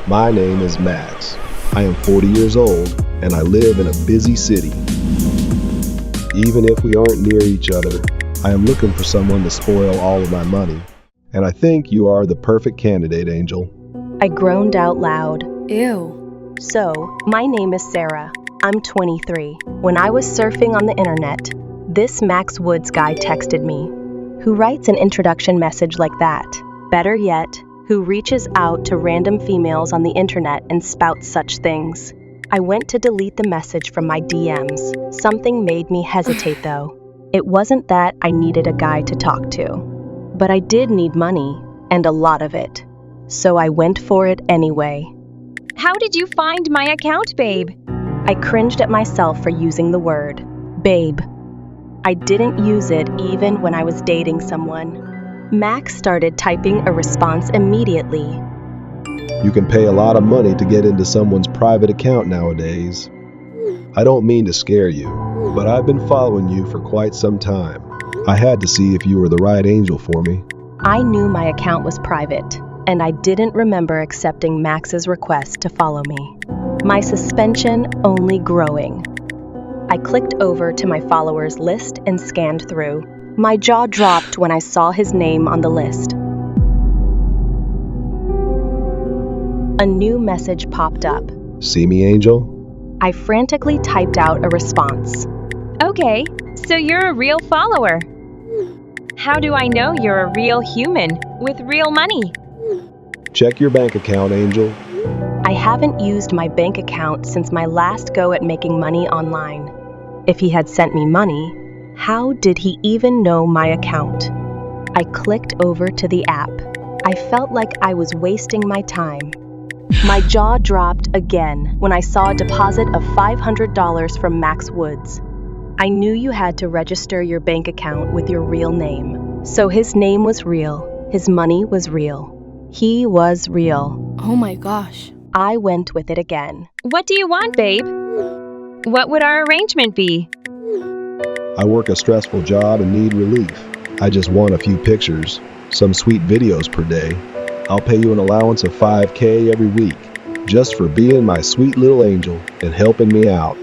My name is Max. I am 40 years old, and I live in a busy city. Even if we aren't near each other, I am looking for someone to spoil all of my money. And I think you are the perfect candidate, Angel. I groaned out loud. Ew. So, my name is Sarah. I'm 23. When I was surfing on the internet, this Max Woods guy texted me. Who writes an introduction message like that? Better yet, who reaches out to random females on the internet and spouts such things. I went to delete the message from my DMs. Something made me hesitate though. It wasn't that I needed a guy to talk to, but I did need money, and a lot of it. So I went for it anyway. How did you find my account, babe? I cringed at myself for using the word, babe. I didn't use it even when I was dating someone. Max started typing a response immediately. You can pay a lot of money to get into someone's private account nowadays. I don't mean to scare you, but I've been following you for quite some time. I had to see if you were the right angel for me. I knew my account was private, and I didn't remember accepting Max's request to follow me. My suspension only growing. I clicked over to my followers list and scanned through. My jaw dropped when I saw his name on the list. A new message popped up. See me, Angel? I frantically typed out a response. Okay, so you're a real follower. How do I know you're a real human with real money? Check your bank account, Angel. I haven't used my bank account since my last go at making money online. If he had sent me money, how did he even know my account? I clicked over to the app. I felt like I was wasting my time. My jaw dropped again when I saw a deposit of $500 from Max Woods. I knew you had to register your bank account with your real name. So his name was real. His money was real. He was real. Oh my gosh. I went with it again. What do you want, babe? What would our arrangement be? I work a stressful job and need relief. I just want a few pictures, some sweet videos per day. I'll pay you an allowance of $5,000 every week, just for being my sweet little angel and helping me out.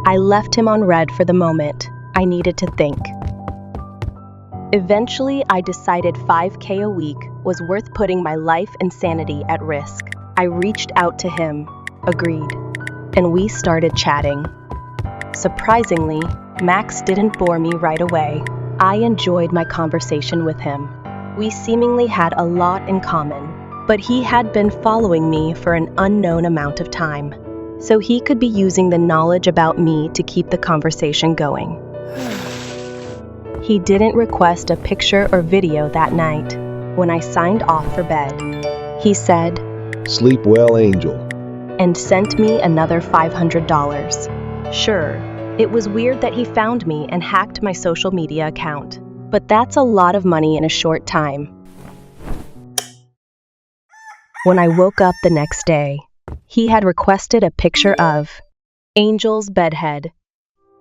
I left him on red for the moment. I needed to think. Eventually, I decided $5,000 a week was worth putting my life and sanity at risk. I reached out to him, agreed, and we started chatting. Surprisingly, Max didn't bore me right away. I enjoyed my conversation with him. We seemingly had a lot in common, but he had been following me for an unknown amount of time, so he could be using the knowledge about me to keep the conversation going. He didn't request a picture or video that night. When I signed off for bed, he said, "Sleep well, Angel," and sent me another $500. Sure, it was weird that he found me and hacked my social media account, but that's a lot of money in a short time. When I woke up the next day, he had requested a picture of Angel's bedhead.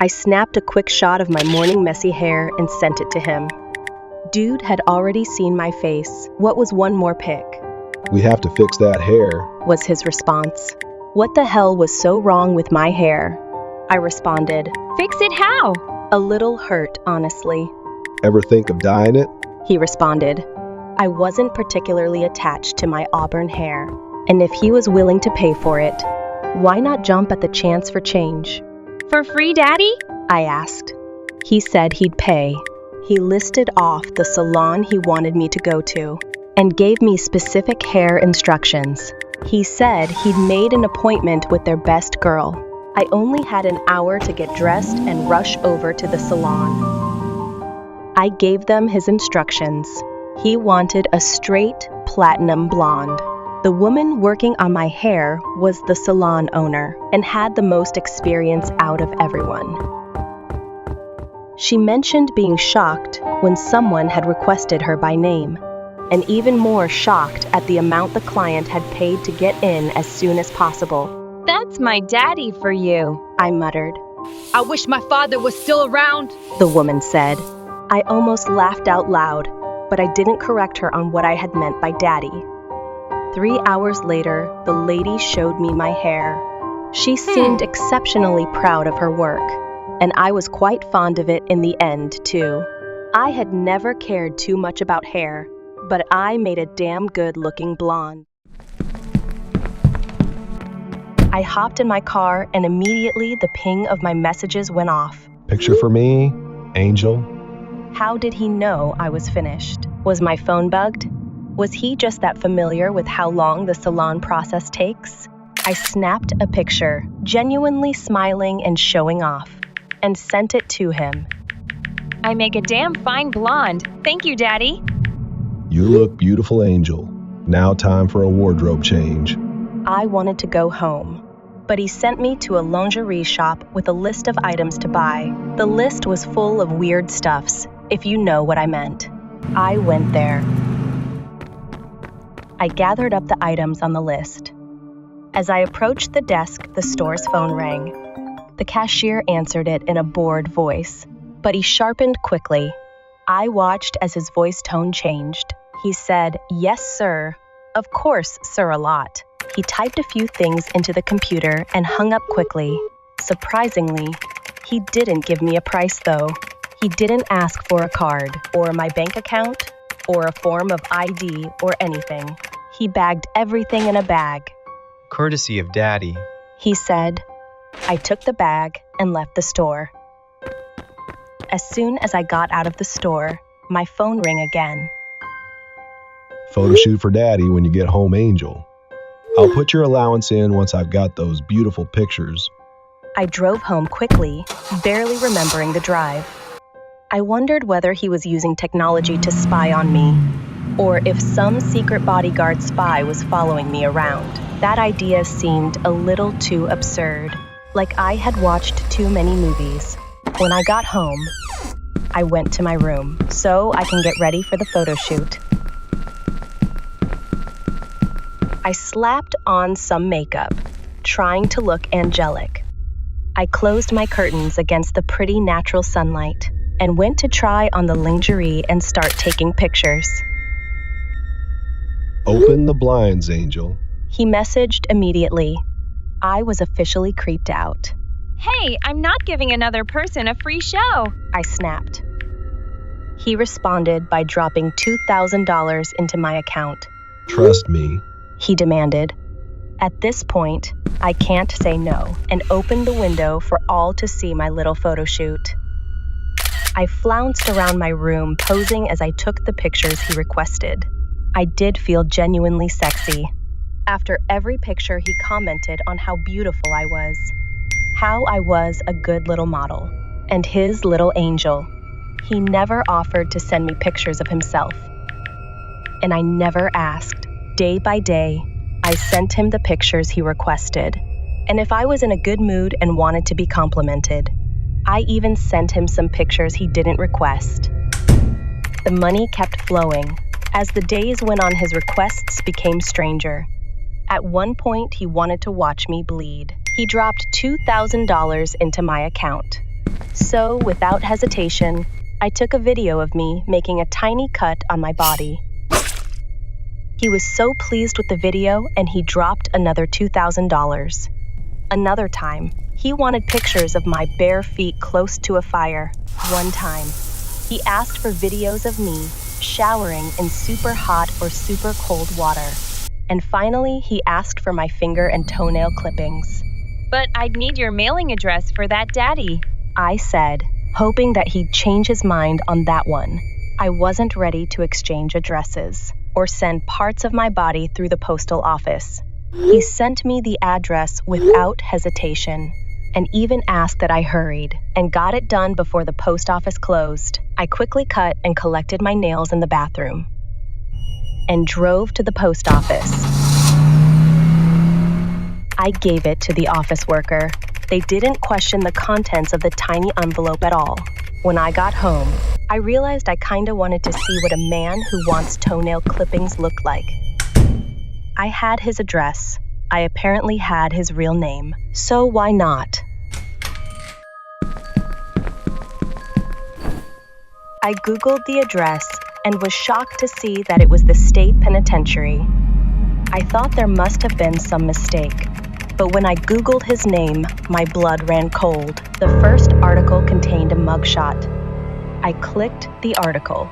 I snapped a quick shot of my morning messy hair and sent it to him. Dude had already seen my face. What was one more pic? "We have to fix that hair," was his response. What the hell was so wrong with my hair? I responded, Fix it how? a little hurt, honestly. "Ever think of dyeing it?" He responded. I wasn't particularly attached to my auburn hair, and if he was willing to pay for it, why not jump at the chance for change? For free, daddy? I asked. He said he'd pay. He listed off the salon he wanted me to go to and gave me specific hair instructions. He said he'd made an appointment with their best girl. I only had an hour to get dressed and rush over to the salon. I gave them his instructions. He wanted a straight platinum blonde. The woman working on my hair was the salon owner and had the most experience out of everyone. She mentioned being shocked when someone had requested her by name, and even more shocked at the amount the client had paid to get in as soon as possible. That's my daddy for you, I muttered. I wish my father was still around, the woman said. I almost laughed out loud, but I didn't correct her on what I had meant by daddy. 3 hours later, the lady showed me my hair. She seemed exceptionally proud of her work, and I was quite fond of it in the end, too. I had never cared too much about hair, but I made a damn good-looking blonde. I hopped in my car, and immediately the ping of my messages went off. Picture for me, Angel. How did he know I was finished? Was my phone bugged? Was he just that familiar with how long the salon process takes? I snapped a picture, genuinely smiling and showing off, and sent it to him. I make a damn fine blonde. Thank you, Daddy. You look beautiful, Angel. Now time for a wardrobe change. I wanted to go home, but he sent me to a lingerie shop with a list of items to buy. The list was full of weird stuffs, if you know what I meant. I went there. I gathered up the items on the list. As I approached the desk, the store's phone rang. The cashier answered it in a bored voice, but he sharpened quickly. I watched as his voice tone changed. He said, "Yes, sir. Of course, sir, a lot." He typed a few things into the computer and hung up quickly. Surprisingly, he didn't give me a price, though. He didn't ask for a card, or my bank account, or a form of ID, or anything. He bagged everything in a bag. Courtesy of Daddy. He said. I took the bag and left the store. As soon as I got out of the store, my phone rang again. Photo shoot for Daddy when you get home, Angel. I'll put your allowance in once I've got those beautiful pictures. I drove home quickly, barely remembering the drive. I wondered whether he was using technology to spy on me, or if some secret bodyguard spy was following me around. That idea seemed a little too absurd, like I had watched too many movies. When I got home, I went to my room so I can get ready for the photo shoot. I slapped on some makeup, trying to look angelic. I closed my curtains against the pretty natural sunlight and went to try on the lingerie and start taking pictures. Open the blinds, Angel. He messaged immediately. I was officially creeped out. Hey, I'm not giving another person a free show. I snapped. He responded by dropping $2,000 into my account. Trust me. He demanded. At this point, I can't say no and opened the window for all to see my little photo shoot. I flounced around my room posing as I took the pictures he requested. I did feel genuinely sexy. After every picture, he commented on how beautiful I was, how I was a good little model, and his little angel. He never offered to send me pictures of himself, and I never asked. Day by day, I sent him the pictures he requested, and if I was in a good mood and wanted to be complimented, I even sent him some pictures he didn't request. The money kept flowing. As the days went on, his requests became stranger. At one point, he wanted to watch me bleed. He dropped $2,000 into my account. So, without hesitation, I took a video of me making a tiny cut on my body. He was so pleased with the video, and he dropped another $2,000. Another time, he wanted pictures of my bare feet close to a fire. One time, he asked for videos of me showering in super hot or super cold water. And finally, he asked for my finger and toenail clippings. But I'd need your mailing address for that, Daddy. I said, hoping that he'd change his mind on that one. I wasn't ready to exchange addresses or send parts of my body through the postal office. He sent me the address without hesitation and even asked that I hurried and got it done before the post office closed. I quickly cut and collected my nails in the bathroom and drove to the post office. I gave it to the office worker. They didn't question the contents of the tiny envelope at all. When I got home, I realized I kinda wanted to see what a man who wants toenail clippings looked like. I had his address. I apparently had his real name, so why not? I Googled the address and was shocked to see that it was the state penitentiary. I thought there must have been some mistake. But when I Googled his name, my blood ran cold. The first article contained a mugshot. I clicked the article.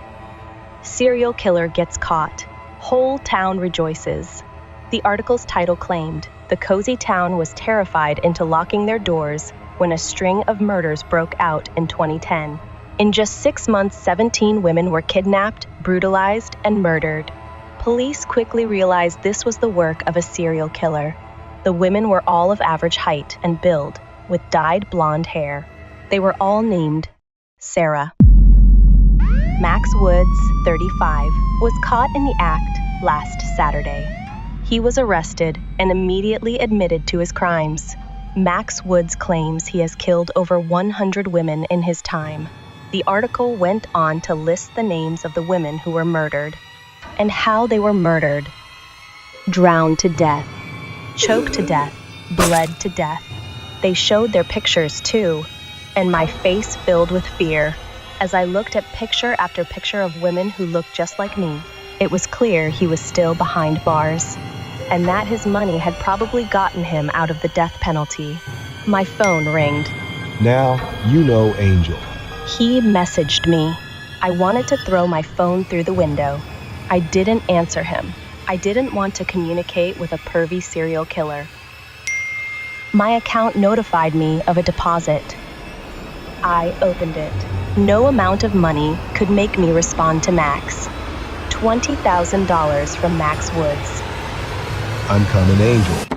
Serial killer gets caught. Whole town rejoices. The article's title claimed, the cozy town was terrified into locking their doors when a string of murders broke out in 2010. In just 6 months, 17 women were kidnapped, brutalized, and murdered. Police quickly realized this was the work of a serial killer. The women were all of average height and build, with dyed blonde hair. They were all named Sarah. Max Woods, 35, was caught in the act last Saturday. He was arrested and immediately admitted to his crimes. Max Woods claims he has killed over 100 women in his time. The article went on to list the names of the women who were murdered and how they were murdered. Drowned to death, choked to death, bled to death. They showed their pictures too, and my face filled with fear. As I looked at picture after picture of women who looked just like me, it was clear he was still behind bars, and that his money had probably gotten him out of the death penalty. My phone ringed. Now you know Angel. He messaged me. I wanted to throw my phone through the window. I didn't answer him. I didn't want to communicate with a pervy serial killer. My account notified me of a deposit. I opened it. No amount of money could make me respond to Max. $20,000 from Max Woods. I'm coming, Angel.